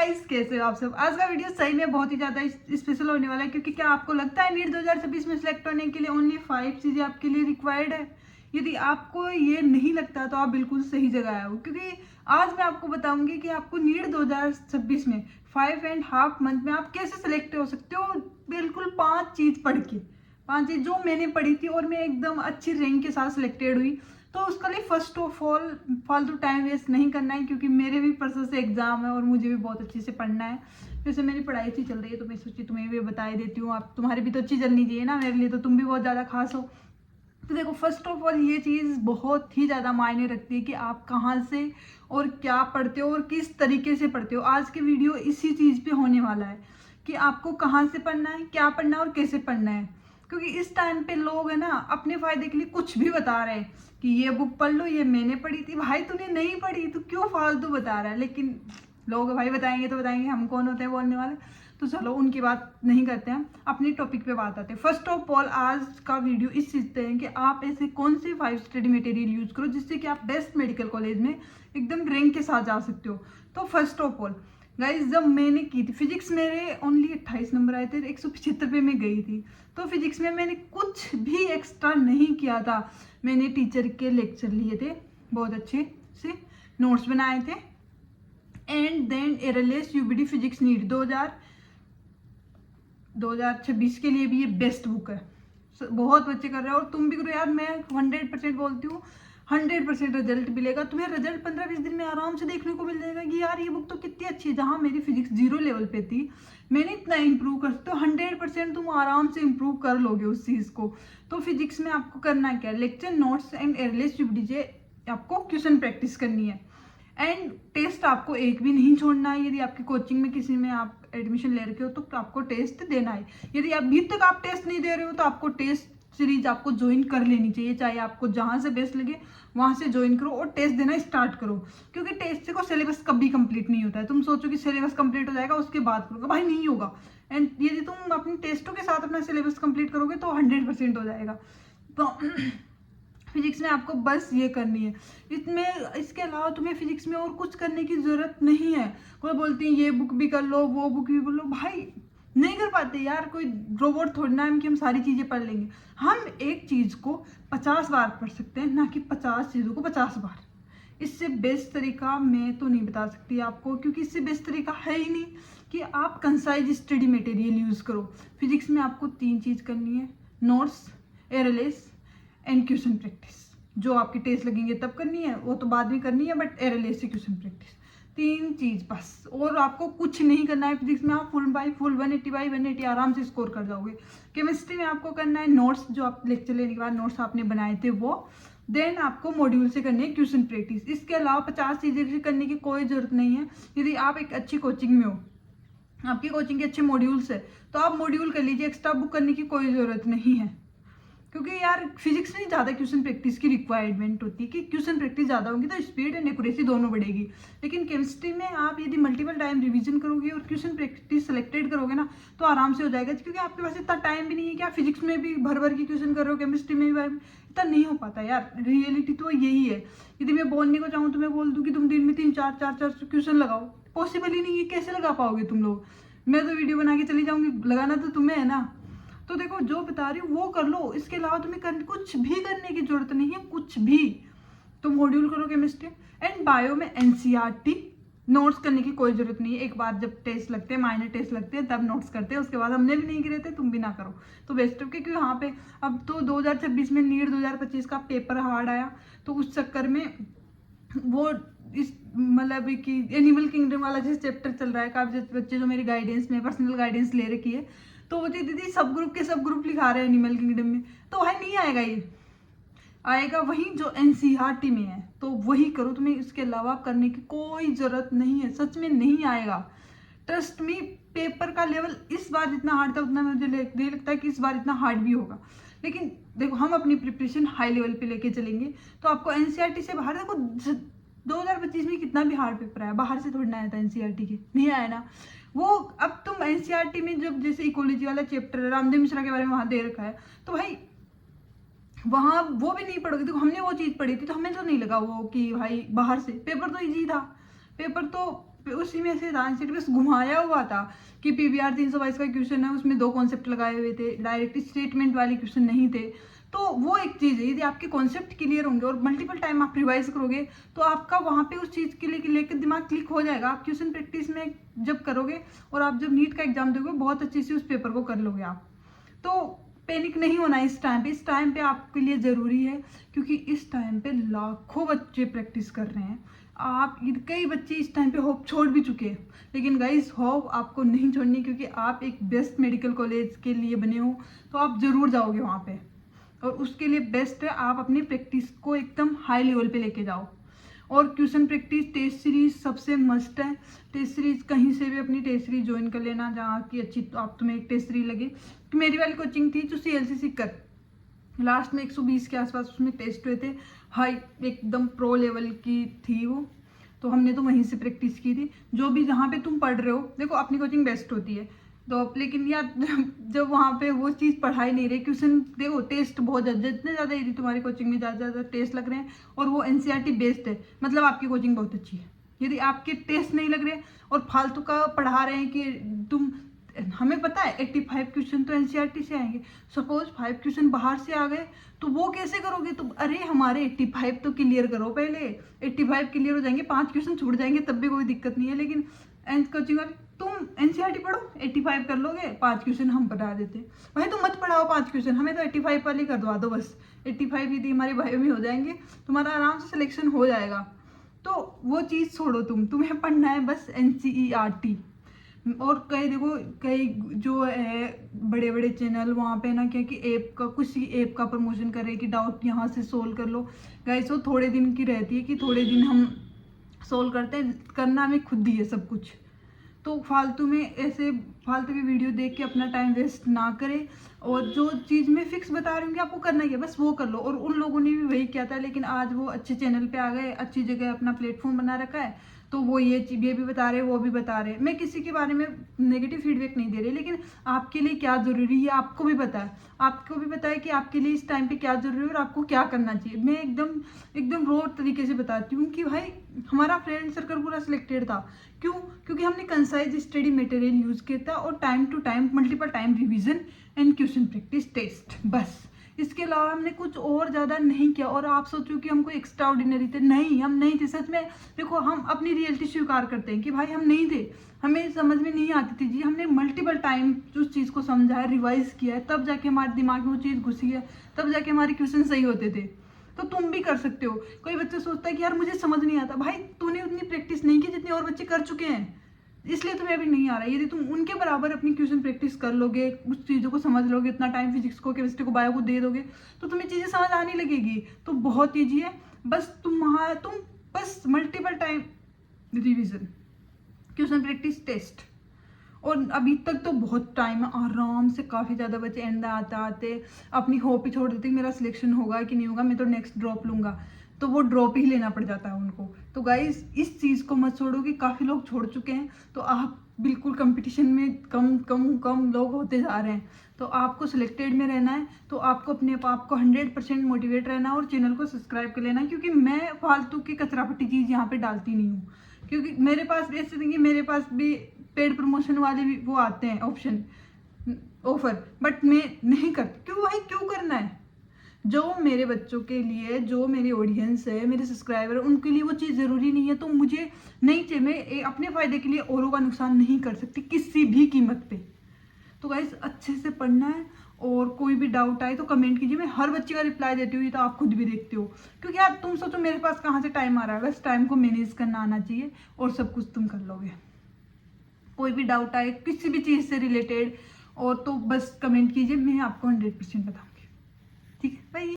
Guys, कैसे हो आप सब। आज का वीडियो सही में बहुत ही ज़्यादा स्पेशल होने वाला है, क्योंकि क्या आपको लगता है नीट 2026 में सिलेक्ट होने के लिए ओनली 5 चीज़ें आपके लिए रिक्वायर्ड है। यदि आपको ये नहीं लगता तो आप बिल्कुल सही जगह आए हो, क्योंकि आज मैं आपको बताऊंगी कि आपको नीट 2026 में 5.5 मंथ में आप कैसे सिलेक्ट हो सकते हो। बिल्कुल 5 चीज़ पढ़ के, 5 चीज़ जो मैंने पढ़ी थी और मैं एकदम अच्छी रैंक के साथ सिलेक्टेड हुई। तो उसके लिए फर्स्ट ऑफ ऑल फालतू टाइम वेस्ट नहीं करना है, क्योंकि मेरे भी परसों से एग्जाम है और मुझे भी बहुत अच्छे से पढ़ना है। वैसे मेरी पढ़ाई अच्छी चल रही है तो मैं सोची तुम्हें भी बता ही देती हूँ। आप तुम्हारी भी तो अच्छी चलनी चाहिए ना, मेरे लिए तो तुम भी बहुत ज़्यादा खास हो। तो देखो, फर्स्ट ऑफ ऑल ये चीज़ बहुत ही ज़्यादा मायने रखती है कि आप कहाँ से और क्या पढ़ते हो और किस तरीके से पढ़ते हो। आज के वीडियो इसी चीज़ पे होने वाला है कि आपको कहाँ से पढ़ना है, क्या पढ़ना है और कैसे पढ़ना है। क्योंकि इस टाइम पे लोग है ना अपने फायदे के लिए कुछ भी बता रहे हैं कि ये बुक पढ़ लो, ये मैंने पढ़ी थी। भाई तूने नहीं पढ़ी तो क्यों फालतू बता रहा है। लेकिन लोग भाई बताएंगे तो बताएंगे, हम कौन होते हैं बोलने वाले। तो चलो उनकी बात नहीं करते हैं, अपनी टॉपिक पे बात आते हैं। फर्स्ट ऑफ ऑल आज का वीडियो इस चीज़ पे है कि आप ऐसे कौन से 5 स्टडी मटेरियल यूज करो जिससे कि आप बेस्ट मेडिकल कॉलेज में एकदम रैंक के साथ जा सकते हो। तो फर्स्ट ऑफ ऑल गाइज, जब मैंने की थी फिजिक्स, मेरे ओनली 28 नंबर आए थे, 175 पे मैं गई थी। तो फिजिक्स में मैंने कुछ भी एक्स्ट्रा नहीं किया था। मैंने टीचर के लेक्चर लिए थे, बहुत अच्छे से नोट्स बनाए थे। एंड देन एरलेस यूबीडी फिजिक्स नीट 2026 के लिए भी ये बेस्ट बुक है। बहुत बच्चे कर रहे हैं और तुम भी करो यार। मैं 100% बोलती हूँ, 100% रिजल्ट मिलेगा तुम्हें। रिजल्ट 15-20 दिन में आराम से देखने को मिल जाएगा कि यार ये बुक तो कितनी अच्छी है। जहाँ मेरी फिजिक्स 0 लेवल पे थी, मैंने इतना इंप्रूव कर, तो 100% तुम आराम से इंप्रूव कर लोगे उस चीज़ को। तो फिजिक्स में आपको करना क्या है, लेक्चर नोट्स एंड एयरलेस यूबीडी आपको क्वेश्चन प्रैक्टिस करनी है। एंड टेस्ट आपको एक भी नहीं छोड़ना है। यदि आपकी कोचिंग में किसी में आप एडमिशन ले रखे हो तो आपको टेस्ट देना है। यदि अभी तक आप टेस्ट नहीं दे रहे हो तो आपको टेस्ट सीरीज आपको ज्वाइन कर लेनी चाहिए। चाहे आपको जहाँ से बेस्ट लगे वहाँ से ज्वाइन करो और टेस्ट देना स्टार्ट करो, क्योंकि टेस्ट से को सिलेबस कभी कंप्लीट नहीं होता है। तुम सोचो कि सिलेबस कंप्लीट हो जाएगा उसके बाद करोगे, भाई नहीं होगा। एंड यदि तुम अपने टेस्टों के साथ अपना सिलेबस कंप्लीट करोगे तो 100% हो जाएगा। तो फिजिक्स में आपको बस ये करनी है। इसके अलावा तुम्हें फिजिक्स में और कुछ करने की जरूरत नहीं है। कोई बोलती है ये बुक भी कर लो, वो बुक भी कर लो, भाई नहीं कर पाते यार। कोई रोबोट थोड़ी ना है कि हम सारी चीज़ें पढ़ लेंगे। हम एक चीज़ को 50 बार पढ़ सकते हैं, ना कि 50 चीज़ों को 50 बार। इससे बेस्ट तरीका मैं तो नहीं बता सकती आपको, क्योंकि इससे बेस्ट तरीका है ही नहीं कि आप कंसाइज स्टडी मटेरियल यूज़ करो। फिजिक्स में आपको 3 चीज़ करनी है, नोट्स, एरलेस एंड क्वेश्चन प्रैक्टिस। जो आपके टेस्ट लगेंगे तब करनी है, वो तो बाद में करनी है, बट एरलेस से क्वेश्चन प्रैक्टिस, 3 चीज़ बस। और आपको कुछ नहीं करना है फिजिक्स में। आप फुल 180/180 आराम से स्कोर कर जाओगे। केमिस्ट्री में आपको करना है नोट्स, जो आप लेक्चर लेने के बाद नोट्स आपने बनाए थे वो। देन आपको मॉड्यूल से करनी है क्वेश्चन प्रैक्टिस। इसके अलावा 50 चीज़ें करने की कोई ज़रूरत नहीं है। यदि आप एक अच्छी कोचिंग में हो, आपकी कोचिंग के अच्छे मॉड्यूल्स है, तो आप मॉड्यूल कर लीजिए। एक्स्ट्रा बुक करने की कोई ज़रूरत नहीं है, क्योंकि यार फिजिक्स में ज़्यादा क्वेश्चन प्रैक्टिस की रिक्वायरमेंट होती है कि क्वेश्चन प्रैक्टिस ज़्यादा होगी तो स्पीड एंड एक्यूरेसी दोनों बढ़ेगी। लेकिन केमिस्ट्री में आप यदि मल्टीपल टाइम रिवीजन करोगे और क्वेश्चन प्रैक्टिस सेलेक्टेड करोगे ना, तो आराम से हो जाएगा। क्योंकि आपके पास इतना टाइम भी नहीं है कि आप फिजिक्स में भी भर भर की क्वेश्चन कर रहे हो, केमिस्ट्री में भी इतना नहीं हो पाता यार। रियलिटी तो यही है। यदि मैं बोलने को चाहूँ तो मैं बोल दूँ कि तुम दिन में 3-4 क्वेश्चन लगाओ, पॉसिबल ही नहीं है। कैसे लगा पाओगे तुम लोग। मैं तो वीडियो बना के चली जाऊँगी, लगाना तो तुम्हें है ना। तो देखो, जो बता रही हूँ वो कर लो। इसके अलावा तुम्हें कुछ भी करने की जरूरत नहीं है, कुछ भी। तो मॉड्यूल करो केमिस्ट्री एंड बायो में एनसीईआरटी। नोट्स करने की कोई जरूरत नहीं है। एक बार जब टेस्ट लगते हैं, माइनर टेस्ट लगते हैं, तब नोट्स करते हैं। उसके बाद हमने भी नहीं गिरे थे, तुम भी ना करो तो बेस्ट। क्योंकि यहाँ पे अब तो 2026 में नीट 2025 का पेपर हार्ड आया, तो उस चक्कर में वो इस मतलब कि एनिमल किंगडम वाला जिस चैप्टर चल रहा है, काफी बच्चे जो मेरी गाइडेंस में पर्सनल गाइडेंस ले रखी है, तो वो दीदी सब ग्रुप के सब ग्रुप लिखा रहे हैं एनिमल किंगडम में। तो भाई नहीं आएगा, ये आएगा वही जो एनसीईआरटी में है, तो वही करो। तुम्हें इसके अलावा करने की कोई जरूरत नहीं है, सच में नहीं आएगा। ट्रस्ट मी, पेपर का लेवल इस बार जितना हार्ड था उतना मुझे लगता है कि इस बार इतना हार्ड भी होगा। लेकिन देखो, हम अपनी प्रिपरेशन हाई लेवल पे लेके चलेंगे तो आपको एनसीईआरटी से बाहर, देखो 2025 में कितना भी हार्ड पेपर आया, बाहर से थोड़ी ना आया था एनसीईआरटी के, नहीं आया ना वो। अब तुम एनसीईआरटी में जब जैसे इकोलॉजी वाला चैप्टर रामदेव मिश्रा के बारे में वहां दे रखा है, तो भाई वहां वो भी नहीं पढ़ोगे। देखो, हमने वो चीज पढ़ी थी तो हमें तो नहीं लगा वो कि भाई बाहर से। पेपर तो इजी था, पेपर तो उसी में से आंसर बस घुमाया हुआ था कि PBR 322 का क्वेश्चन है, उसमें 2 कॉन्सेप्ट लगाए हुए थे, डायरेक्ट स्टेटमेंट वाले क्वेश्चन नहीं थे। तो वो एक चीज़ है, यदि आपके कॉन्सेप्ट क्लियर होंगे और मल्टीपल टाइम आप रिवाइज करोगे तो आपका वहाँ पे उस चीज़ के लिए लेकर दिमाग क्लिक हो जाएगा। आप क्वेश्चन प्रैक्टिस में जब करोगे और आप जब नीट का एग्जाम दोगे बहुत अच्छे से उस पेपर को कर लोगे आप। तो पैनिक नहीं होना इस टाइम पे आपके लिए ज़रूरी है, क्योंकि इस टाइम पे लाखों बच्चे प्रैक्टिस कर रहे हैं। आप कई बच्चे इस टाइम पे होप छोड़ भी चुके हैं, लेकिन गाइस होप आपको नहीं छोड़नी, क्योंकि आप एक बेस्ट मेडिकल कॉलेज के लिए बने हो तो आप ज़रूर जाओगे वहाँ पे। और उसके लिए बेस्ट है आप अपनी प्रैक्टिस को एकदम हाई लेवल पे लेके जाओ। और क्वेश्चन प्रैक्टिस टेस्ट सीरीज सबसे मस्ट है। टेस्ट सीरीज कहीं से भी अपनी टेस्ट सीरीज ज्वाइन कर लेना जहाँ की अच्छी आप तुम्हें एक टेस्ट सीरीज लगे। तो मेरी वाली कोचिंग थी जो CLCC कर लास्ट में 120 के आसपास उसमें टेस्ट हुए थे, हाई एकदम प्रो लेवल की थी वो। तो हमने तो वहीं से प्रैक्टिस की थी। जो भी जहाँ पे तुम पढ़ रहे हो, देखो अपनी कोचिंग बेस्ट होती है तो, लेकिन यार जब वहाँ पे वो चीज़ पढ़ाई नहीं रही, क्वेश्चन देखो टेस्ट बहुत ज़्यादा, जितने ज़्यादा यदि तुम्हारी कोचिंग में ज़्यादा टेस्ट लग रहे हैं और वो NCERT बेस्ड है, मतलब आपकी कोचिंग बहुत अच्छी है। यदि आपके टेस्ट नहीं लग रहे और फालतू का पढ़ा रहे हैं कि तुम, हमें पता है 85 क्वेश्चन तो NCERT से आएंगे, सपोज 5 क्वेश्चन बाहर से आ गए तो वो कैसे करोगे तुम? अरे हमारे 85 तो क्लियर करो पहले, 85 क्लियर हो जाएंगे, 5 क्वेश्चन छूट जाएंगे तब भी कोई दिक्कत नहीं है। लेकिन कोचिंग वाले तुम NCERT पढ़ो, 85 कर लोगे, 5 क्वेश्चन हम पढ़ा देते। भाई तुम मत पढ़ाओ 5 क्वेश्चन, हमें तो 85 वाली करवा दो बस। 85 यदि हमारे भाई में हो जाएंगे तुम्हारा आराम से सिलेक्शन हो जाएगा। तो वो चीज़ छोड़ो, तुम्हें पढ़ना है बस NCERT। और कई देखो, कई जो है बड़े बड़े चैनल वहाँ पे ना क्या कि ऐप का, कुछ ऐप का प्रमोशन कर रहे हैं कि डाउट यहाँ से सोल्व कर लो। गाइस वो थोड़े दिन की रहती है कि थोड़े दिन हम सोल्व करते हैं, करना हमें खुद ही है सब कुछ। तो फालतू में ऐसे फालतू की वीडियो देख के अपना टाइम वेस्ट ना करें, और जो चीज़ मैं फिक्स बता रही हूँ कि आपको करना ही है बस वो कर लो। और उन लोगों ने भी वही किया था, लेकिन आज वो अच्छे चैनल पे आ गए, अच्छी जगह अपना प्लेटफॉर्म बना रखा है, तो वो ये भी बता रहे, वो भी बता रहे। मैं किसी के बारे में नेगेटिव फीडबैक नहीं दे रही, लेकिन आपके लिए क्या ज़रूरी है आपको भी पता है। आपको भी पता है कि आपके लिए इस टाइम पे क्या ज़रूरी है और आपको क्या करना चाहिए। मैं एकदम रॉ तरीके से बताती हूँ कि भाई हमारा फ्रेंड सर्कल पूरा सिलेक्टेड था, क्यों? क्योंकि हमने कंसाइज स्टडी मटेरियल यूज़ किया था और time to time multiple time revision and question practice test, बस। इसके अलावा हमने कुछ और ज़्यादा नहीं किया। और आप सोचो कि हम कोई एक्स्ट्रा ऑर्डिनरी थे, नहीं, हम नहीं थे सच में। देखो हम अपनी रियलिटी स्वीकार करते हैं कि भाई हम नहीं थे, हमें समझ में नहीं आती थी जी। हमने मल्टीपल टाइम उस चीज़ को समझा है, रिवाइज किया है, तब जाके हमारे दिमाग में वो चीज़ घुसी है, तब जाके हमारे क्वेश्चन सही होते थे। तो तुम भी कर सकते हो। कोई बच्चा सोचता है कि यार मुझे समझ नहीं आता, भाई तूने उतनी प्रैक्टिस नहीं की जितने और बच्चे कर चुके हैं, इसलिए तुम्हें अभी नहीं आ रहा है। यदि तुम उनके बराबर अपनी क्वेश्चन प्रैक्टिस कर लोगे, उस चीज़ों को समझ लोगे, इतना टाइम फिजिक्स को, केमिस्ट्री को, बायो को दे दोगे, तो तुम्हें चीज़ें समझ आने लगेगी। तो बहुत ईजी है, बस तुम बस multiple time revision, question practice, test. और अभी तक तो बहुत टाइम है, आराम से काफ़ी ज़्यादा बच्चे एंड आते आते अपनी होप ही छोड़ देते कि मेरा सिलेक्शन होगा कि नहीं होगा, मैं तो नेक्स्ट ड्रॉप लूँगा, तो वो ड्रॉप ही लेना पड़ जाता है उनको। तो गाइस इस चीज़ को मत छोड़ो कि काफ़ी लोग छोड़ चुके हैं, तो आप बिल्कुल कंपटीशन में कम लोग होते जा रहे हैं। तो आपको सिलेक्टेड में रहना है, तो आपको अपने आप को 100% मोटिवेट रहना है और चैनल को सब्सक्राइब कर लेना, क्योंकि मैं फालतू की कचरापट्टी चीज़ यहाँ पे डालती नहीं हूँ। क्योंकि मेरे पास भी ऐसे नहीं, मेरे पास भी पेड प्रमोशन वाले भी वो आते हैं ऑप्शन ऑफर, बट मैं नहीं करती। क्यों भाई, क्यों करना है? जो मेरे बच्चों के लिए, जो मेरी ऑडियंस है, मेरे सब्सक्राइबर है, उनके लिए वो चीज़ ज़रूरी नहीं है, तो मुझे नहीं चाहिए। मैं अपने फ़ायदे के लिए औरों का नुकसान नहीं कर सकती किसी भी कीमत पे। तो गाइस अच्छे से पढ़ना है, और कोई भी डाउट आए तो कमेंट कीजिए, मैं हर बच्चे का रिप्लाई देती हूँ, ये तो आप खुद भी देखते हो। क्योंकि यार तुम सोचो मेरे पास कहाँ से टाइम आ रहा है, बस टाइम को मैनेज करना आना चाहिए और सब कुछ तुम कर लोगे। कोई भी डाउट आए किसी भी चीज़ से रिलेटेड और तो बस कमेंट कीजिए, मैं आपको 100% बताऊँगी। ठीक है, बाय।